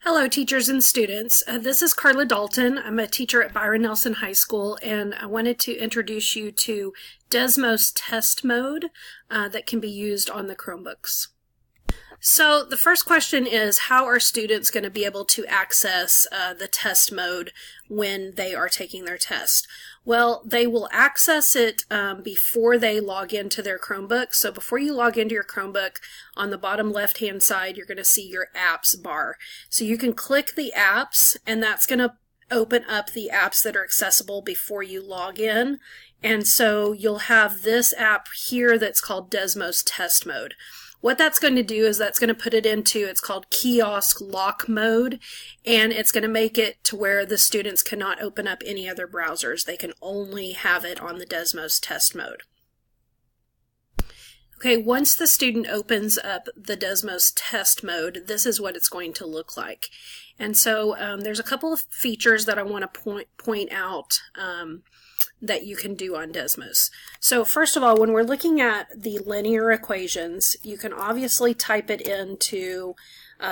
Hello, teachers and students. This is Carla Dalton. I'm a teacher at Byron Nelson High School, and I wanted to introduce you to Desmos test mode that can be used on the Chromebooks. So the first question is, how are students going to be able to access the test mode when they are taking their test? Well, they will access it before they log into their Chromebook. So before you log into your Chromebook, on the bottom left-hand side, you're going to see your apps bar. So you can click the apps, and that's going to open up the apps that are accessible before you log in. And so you'll have this app here that's called Desmos Test Mode. What that's going to do is that's going to put it into, it's called kiosk lock mode, and it's going to make it to where the students cannot open up any other browsers. They can only have it on the Desmos test mode. Okay, once the student opens up the Desmos test mode, this is what it's going to look like. And so there's a couple of features that I want to point out that you can do on Desmos. So first of all, when we're looking at the linear equations, you can obviously type it into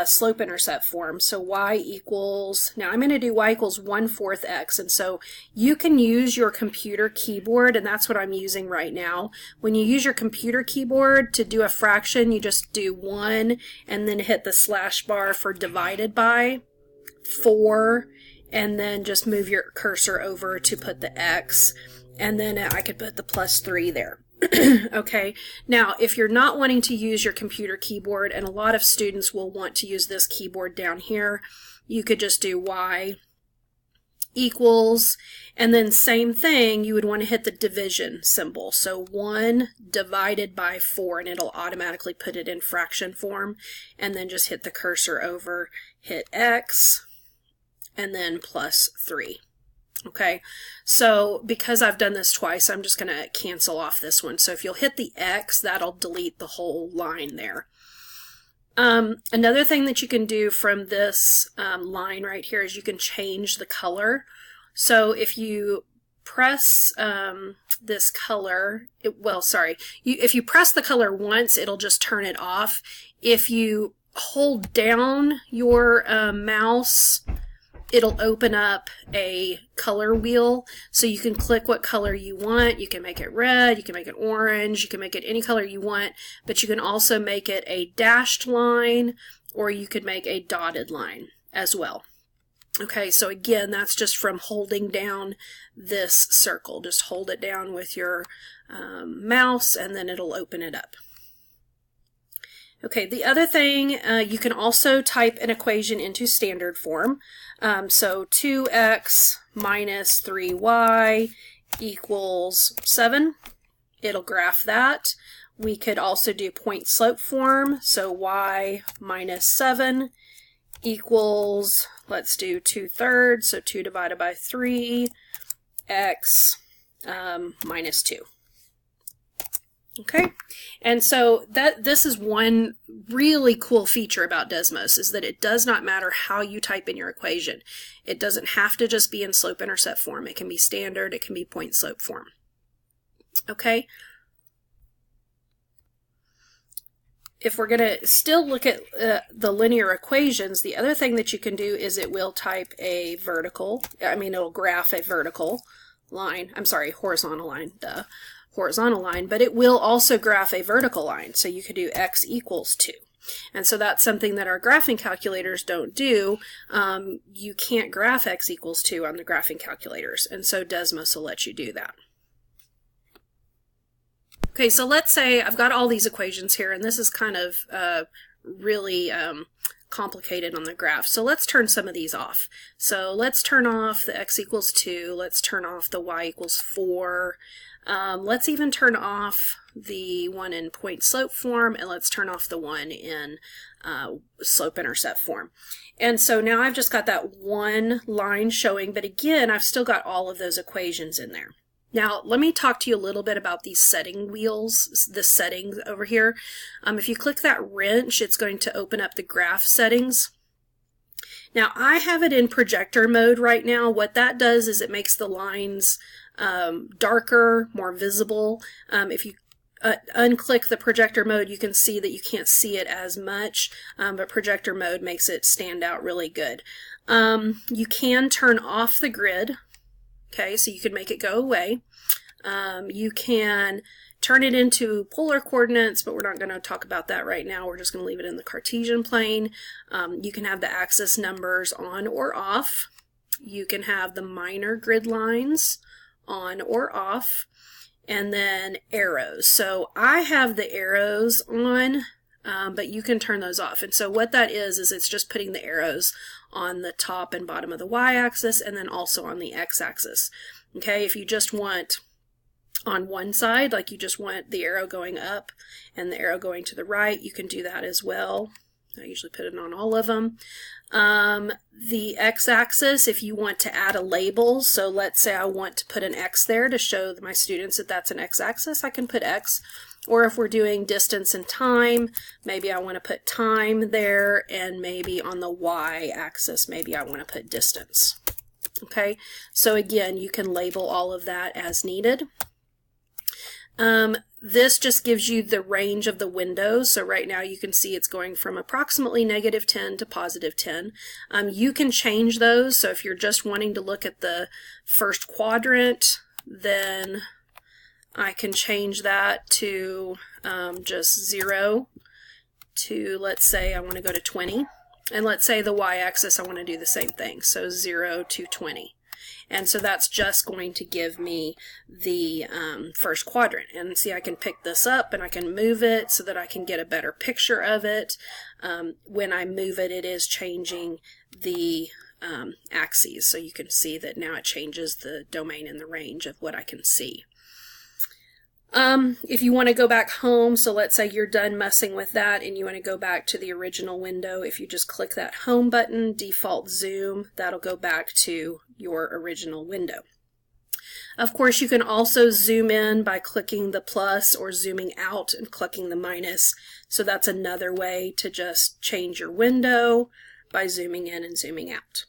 slope-intercept form. So y equals, now I'm going to do y equals 1/4 x, and so you can use your computer keyboard, and that's what I'm using right now. When you use your computer keyboard to do a fraction, you just do 1 and then hit the slash bar for divided by 4, and then just move your cursor over to put the x, and then I could put the +3 there. Okay, now if you're not wanting to use your computer keyboard, and a lot of students will want to use this keyboard down here, you could just do y equals, and then same thing, you would want to hit the division symbol. So 1 divided by 4, and it'll automatically put it in fraction form, and then just hit the cursor over, hit x, and then +3. Okay, so because I've done this twice, I'm just going to cancel off this one. So if you'll hit the X, that'll delete the whole line there. Another thing that you can do from this line right here is you can change the color. So if you press this color, if you press the color once, it'll just turn it off. If you hold down your mouse, it'll open up a color wheel, so you can click what color you want. You can make it red, you can make it orange, you can make it any color you want, but you can also make it a dashed line, or you could make a dotted line as well. Okay, so again, that's just from holding down this circle. Just hold it down with your mouse, and then it'll open it up. Okay, the other thing, you can also type an equation into standard form. So 2x minus 3y equals 7. It'll graph that. We could also do point slope form. So y minus 7 equals, let's do 2/3. So 2 divided by 3, x minus 2. Okay, and so this is one really cool feature about Desmos, is that it does not matter how you type in your equation. It doesn't have to just be in slope-intercept form. It can be standard, it can be point slope form. Okay, if we're going to still look at the linear equations, the other thing that you can do is it will type a it'll graph a vertical line, horizontal line, horizontal line, but it will also graph a vertical line. So you could do x equals 2. And so that's something that our graphing calculators don't do. You can't graph x equals 2 on the graphing calculators, and so Desmos will let you do that. Okay, so let's say I've got all these equations here, and this is kind of really complicated on the graph. So let's turn some of these off. So let's turn off the x equals 2. Let's turn off the y equals 4. Let's even turn off the one in point slope form, and let's turn off the one in slope-intercept form. And so now I've just got that one line showing, but again, I've still got all of those equations in there. Now, let me talk to you a little bit about these setting wheels, the settings over here. If you click that wrench, it's going to open up the graph settings. Now, I have it in projector mode right now. What that does is it makes the lines darker, more visible. If you unclick the projector mode, you can see that you can't see it as much, but projector mode makes it stand out really good. You can turn off the grid, okay, so you can make it go away. You can turn it into polar coordinates, but we're not going to talk about that right now. We're just going to leave it in the Cartesian plane. You can have the axis numbers on or off. You can have the minor grid lines on or off, and then arrows. So I have the arrows on, but you can turn those off. And so what that is it's just putting the arrows on the top and bottom of the y-axis and then also on the x-axis. Okay, if you just want on one side, like you just want the arrow going up and the arrow going to the right, you can do that as well. I usually put it on all of them. The x-axis, if you want to add a label, so let's say I want to put an x there to show my students that that's an x-axis, I can put x. Or if we're doing distance and time, maybe I want to put time there, and maybe on the y-axis, maybe I want to put distance. Okay, so again, you can label all of that as needed. This just gives you the range of the windows. So right now you can see it's going from approximately -10 to +10. You can change those. So if you're just wanting to look at the first quadrant, then I can change that to just 0 to, let's say I want to go to 20. And let's say the y-axis I want to do the same thing. So 0 to 20. And so that's just going to give me the first quadrant. And see, I can pick this up and I can move it so that I can get a better picture of it. When I move it, it is changing the axes. So you can see that now it changes the domain and the range of what I can see. If you want to go back home, so let's say you're done messing with that and you want to go back to the original window, if you just click that home button, default zoom, that'll go back to your original window. Of course, you can also zoom in by clicking the plus or zooming out and clicking the minus. So that's another way to just change your window by zooming in and zooming out.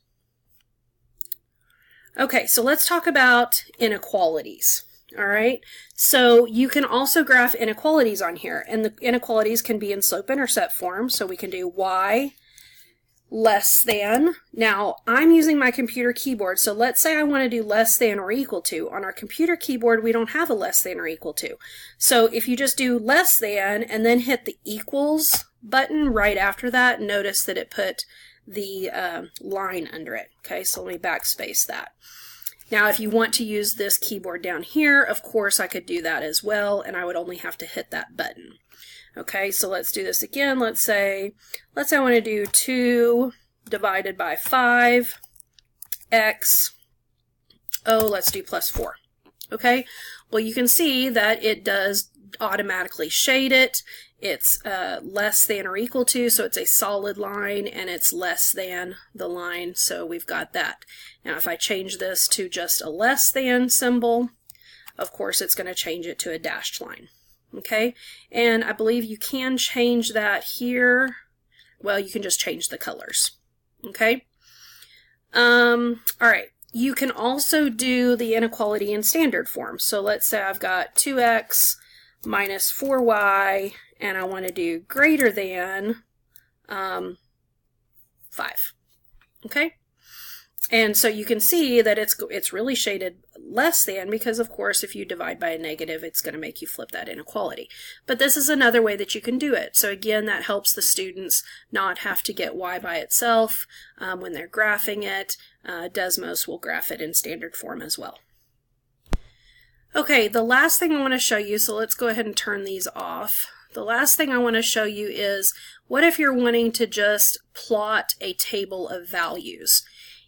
Okay, so let's talk about inequalities. All right, so you can also graph inequalities on here, and the inequalities can be in slope-intercept form, so we can do y less than. Now, I'm using my computer keyboard, so let's say I want to do less than or equal to. On our computer keyboard, we don't have a less than or equal to. So if you just do less than and then hit the equals button right after that, notice that it put the line under it. Okay, so let me backspace that. Now, if you want to use this keyboard down here, of course, I could do that as well, and I would only have to hit that button. Okay, so let's do this again. Let's say I want to do 2 divided by 5, x, let's do +4. Okay, well, you can see that it does automatically shade it. It's less than or equal to, so it's a solid line, and it's less than the line, so we've got that. Now, if I change this to just a less than symbol, of course, it's going to change it to a dashed line. Okay, and I believe you can change that here. Well, you can just change the colors. Okay, all right. You can also do the inequality in standard form. So let's say I've got 2x minus 4y, and I want to do greater than 5. Okay, and so you can see that it's really shaded less than, because of course if you divide by a negative, it's going to make you flip that inequality. But this is another way that you can do it. So again, that helps the students not have to get y by itself when they're graphing it. Desmos will graph it in standard form as well. Okay, the last thing I want to show you, so let's go ahead and turn these off. The last thing I want to show you is, what if you're wanting to just plot a table of values?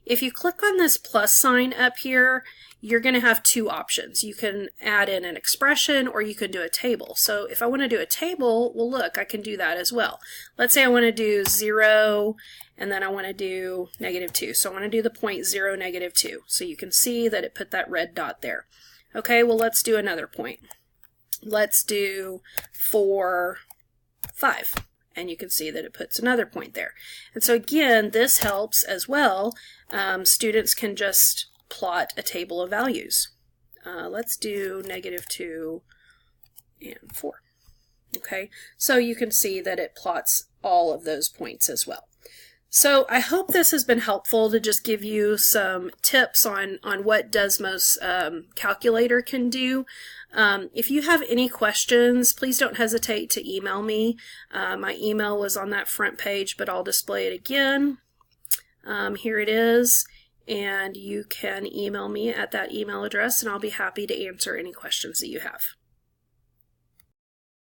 If you click on this plus sign up here, you're going to have two options. You can add in an expression, or you can do a table. So if I want to do a table, well, look, I can do that as well. Let's say I want to do 0, and then I want to do -2. So I want to do the point 0, -2. So you can see that it put that red dot there. Okay, well, let's do another point. Let's do 4, 5. And you can see that it puts another point there. And so again, this helps as well. Students can just plot a table of values. Let's do -2 and 4. Okay, so you can see that it plots all of those points as well. So I hope this has been helpful to just give you some tips on what Desmos calculator can do. If you have any questions, please don't hesitate to email me. My email was on that front page, but I'll display it again. Here it is, and you can email me at that email address, and I'll be happy to answer any questions that you have.